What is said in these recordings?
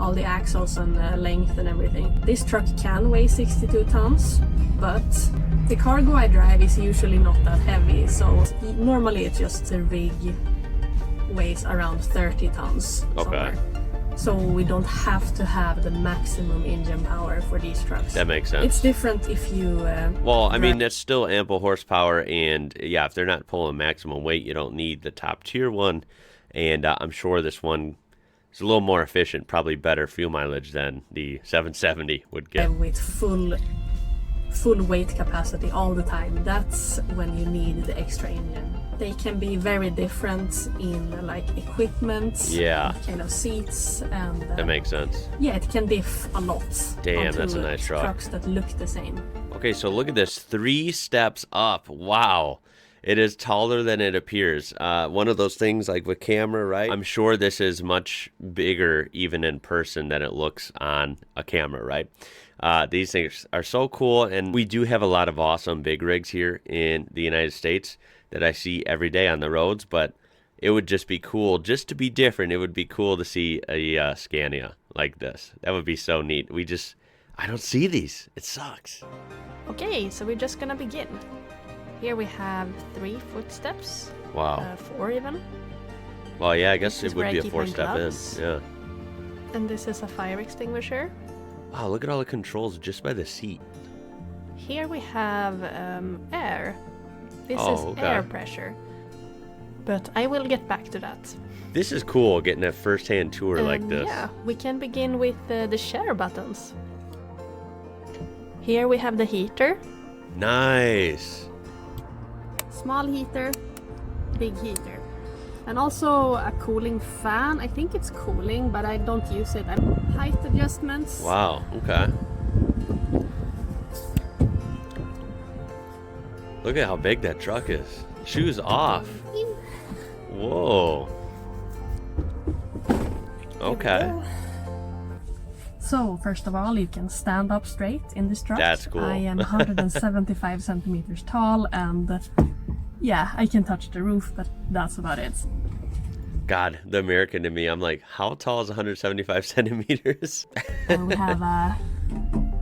all the axles and length and everything. This truck can weigh 62 tons, but the cargo I drive is usually not that heavy, so normally it's just the rig weighs around 30 tons somewhere. So we don't have to have the maximum engine power for these trucks. That makes sense. It's different if you... well, I mean, that's still ample horsepower, and yeah, if they're not pulling maximum weight, you don't need the top tier one. And I'm sure this one is a little more efficient, probably better fuel mileage than the 770 would get. With full weight capacity all the time, that's when you need the extra engine. They can be very different in like equipment, kind of seats, and that makes sense. Yeah, it can diff a lot. Damn, that's a nice truck. Trucks that look the same. Okay, so look at this, 3 steps up. Wow, it is taller than it appears. One of those things like with camera, right? I'm sure this is much bigger even in person than it looks on a camera, right? These things are so cool, and we do have a lot of awesome big rigs here in the United States that I see every day on the roads, but it would just be cool, just to be different. It would be cool to see a Scania like this. That would be so neat. I don't see these. It sucks. Okay, so we're just gonna begin. Here we have 3 footsteps. Wow. 4 even. Well, yeah, I guess it would be a 4-step in. Yeah. And this is a fire extinguisher. Wow, look at all the controls just by the seat. Here we have air. This is air pressure. But I will get back to that. This is cool, getting a first-hand tour like this. Yeah, we can begin with the share buttons. Here we have the heater. Nice. Small heater, big heater. And also a cooling fan. I think it's cooling, but I don't use it. Height adjustments. Wow, okay. Look at how big that truck is. Shoes off. Whoa. Okay. So, first of all, you can stand up straight in this truck. That's cool. I am 175 centimeters tall, and yeah, I can touch the roof, but that's about it. God, the American in me, I'm like, how tall is 175 centimeters? We have a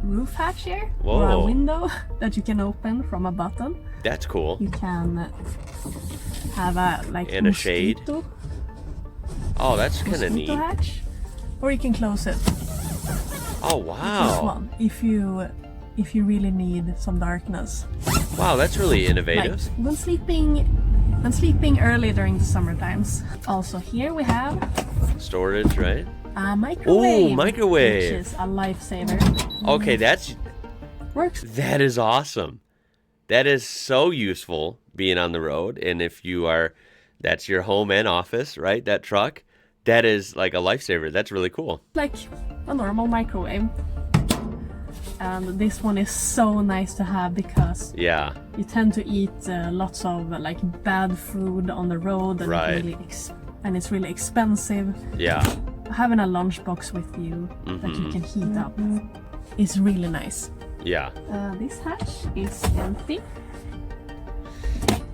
roof hatch here, Whoa. or a window that you can open from a button. That's cool. You can have a and a shade. Oh, that's kind of neat. Hatch, or you can close it. Oh wow! This one, if you really need some darkness. Wow, that's really innovative. Like when sleeping early during the summer times. Also, here we have storage, right? A microwave. Ooh, microwave, which is a lifesaver. Okay, that's works. That is awesome. That is so useful being on the road, and if you are, that's your home and office, right? That truck. That is like a lifesaver. That's really cool. Like a normal microwave. And this one is so nice to have because you tend to eat lots of like bad food on the road, and it's really expensive. Yeah. Having a lunchbox with you that you can heat up is really nice. Yeah. This hatch is empty.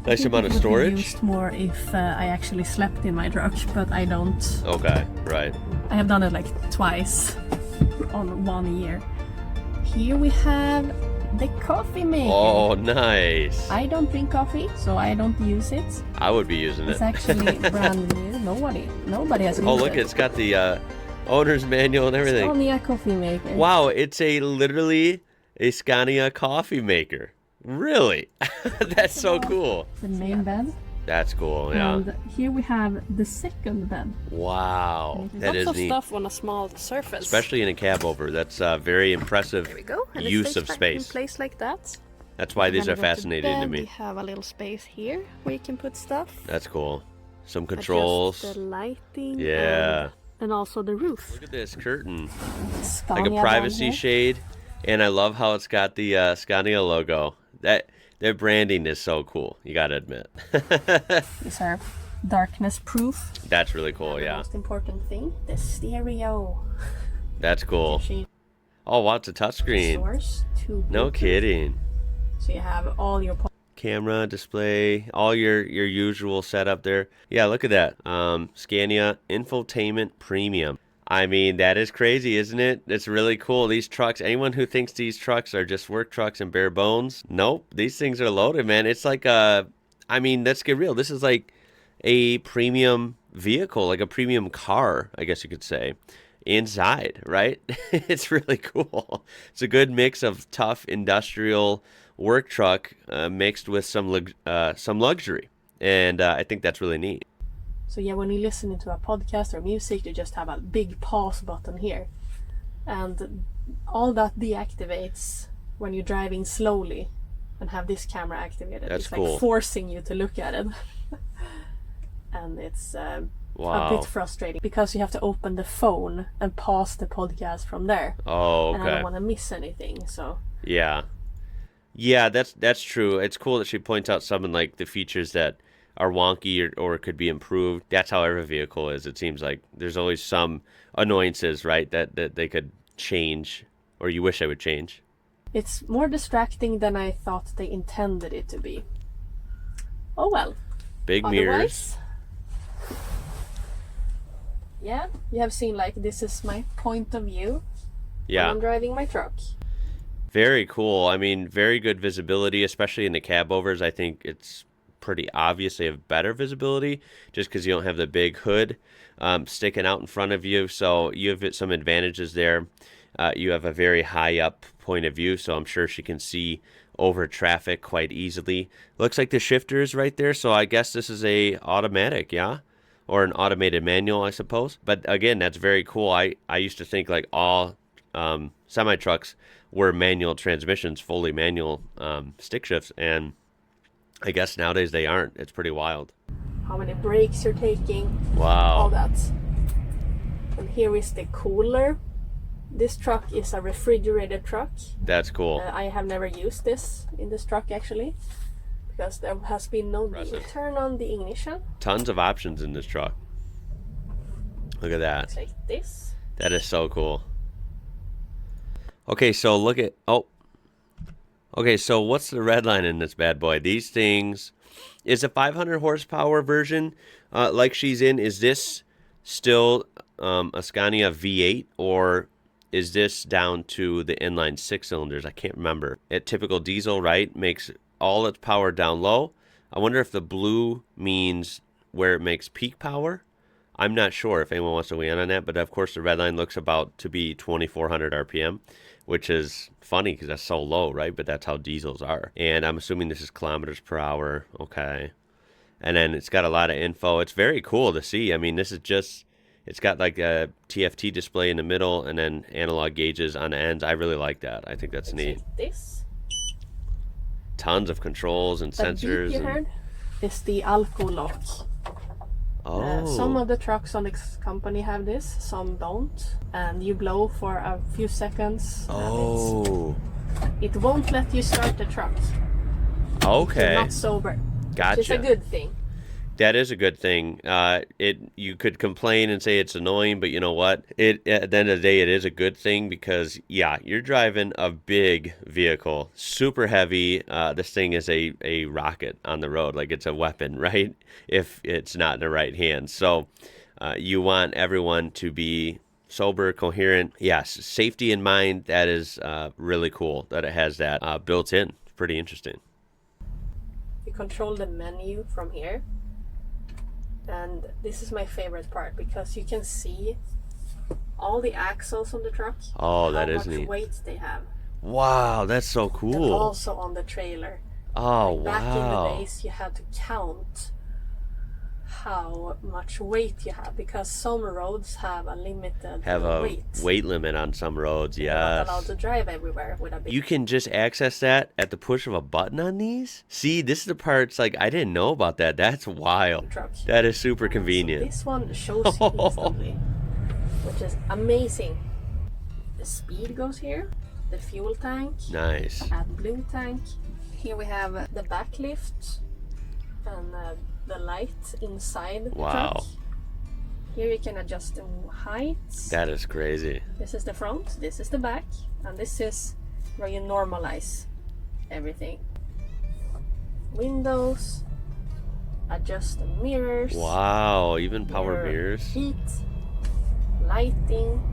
Nice amount of storage. Used more if I actually slept in my truck, but I don't. Okay, right. I have done it like twice on 1 year. Here we have the coffee maker. Oh, nice. I don't drink coffee, so I don't use it. I would be using it. It's actually brand new. Nobody has used it. Oh, look, it's got the owner's manual and everything. Scania coffee maker. Wow, it's literally a Scania coffee maker. Really? That's so cool. The main bed. That's cool, yeah. And here we have the second bed. Wow, that is neat. Lots of stuff on a small surface. Especially in a cab over. That's a very impressive use of space. In place like that. That's why these are fascinating to me. We have a little space here where you can put stuff. That's cool. Some controls. Adjust the lighting. Yeah. And also the roof. Look at this curtain. Scania like a privacy shade. And I love how it's got the Scania logo. Their branding is so cool, you gotta admit. These are darkness proof. That's really cool, and yeah. The most important thing, the stereo. That's cool. Oh, wow, it's a touchscreen. No kidding. So you have all your camera, display, all your usual setup there. Yeah, look at that. Scania Infotainment Premium. I mean, that is crazy, isn't it? It's really cool. These trucks, anyone who thinks these trucks are just work trucks and bare bones, nope, these things are loaded, man. It's like I mean, let's get real. This is like a premium vehicle, like a premium car, I guess you could say, inside, right? It's really cool. It's a good mix of tough industrial work truck mixed with some luxury, and I think that's really neat. So yeah, when you listen into a podcast or music, you just have a big pause button here. And all that deactivates when you're driving slowly and have this camera activated. That's it's cool. like forcing you to look at it. And it's Wow. a bit frustrating because you have to open the phone and pause the podcast from there. Oh, okay. And I don't want to miss anything, so... Yeah. Yeah, that's true. It's cool that she points out some of like the features that are wonky or could be improved. That's how every vehicle is. It seems like there's always some annoyances, right, that they could change or you wish they would change. It's more distracting than I thought they intended it to be. Oh well. Big mirrors. Otherwise, yeah, you have seen like this is my point of view when I'm driving my truck. Very cool. I mean, very good visibility, especially in the cab overs. I think it's pretty obvious they have better visibility just because you don't have the big hood sticking out in front of you. So you have some advantages there. You have a very high up point of view, so I'm sure she can see over traffic quite easily. Looks like the shifter is right there, so I guess this is a automatic, yeah? Or an automated manual, I suppose. But again, that's very cool. I used to think like all semi-trucks were manual transmissions, fully manual stick shifts, and I guess nowadays they aren't. It's pretty wild. How many brakes you're taking. Wow. All that. And here is the cooler. This truck is a refrigerated truck. That's cool. I have never used this in this truck actually, because there has been no need. Turn on the ignition. Tons of options in this truck. Look at that. It's like this. That is so cool. Okay, so look at... Oh. Okay, so what's the red line in this bad boy? These things... Is a 500 horsepower version like she's in, is this still a Scania V8, or is this down to the inline 6 cylinders? I can't remember. At typical diesel, right, makes all its power down low. I wonder if the blue means where it makes peak power. I'm not sure if anyone wants to weigh in on that, but of course the red line looks about to be 2,400 RPM, which is funny because that's so low, right? But that's how diesels are. And I'm assuming this is kilometers per hour. Okay. And then it's got a lot of info. It's very cool to see. I mean, this is just... It's got like a TFT display in the middle and then analog gauges on the ends. I really like that. I think that's neat. Like this. Tons of controls and sensors. Beep you heard is the alco lock. Oh. Some of the trucks on this company have this, some don't. And you blow for a few seconds. Oh. It won't let you start the truck. Okay. You're not sober. Gotcha. Which is a good thing. That is a good thing. You could complain and say it's annoying, but you know what? At the end of the day, it is a good thing because, yeah, you're driving a big vehicle, super heavy. This thing is a rocket on the road, like it's a weapon, right? If it's not in the right hands. So you want everyone to be sober, coherent. Yes, safety in mind. That is really cool that it has that built in. It's pretty interesting. You control the menu from here. And this is my favorite part because you can see all the axles on the truck. Oh, that is neat. How much weight they have. Wow, that's so cool. And also on the trailer. Oh, like back wow. in the days, you had to count how much weight you have because some roads have a limited weight limit on some roads. You're not allowed to drive everywhere with a big... You can just access that at the push of a button on these? See, this is the parts like I didn't know about that. That's wild. truck. That is super convenient. So this one shows you instantly, which is amazing. The speed goes here, the fuel tank, nice. Add blue tank. Here we have the backlift and the light inside the truck. Here you can adjust the height. That is crazy. This is the front, this is the back, and this is where you normalize everything. Windows, adjust the mirrors. Wow, even power mirrors. Heat, lighting.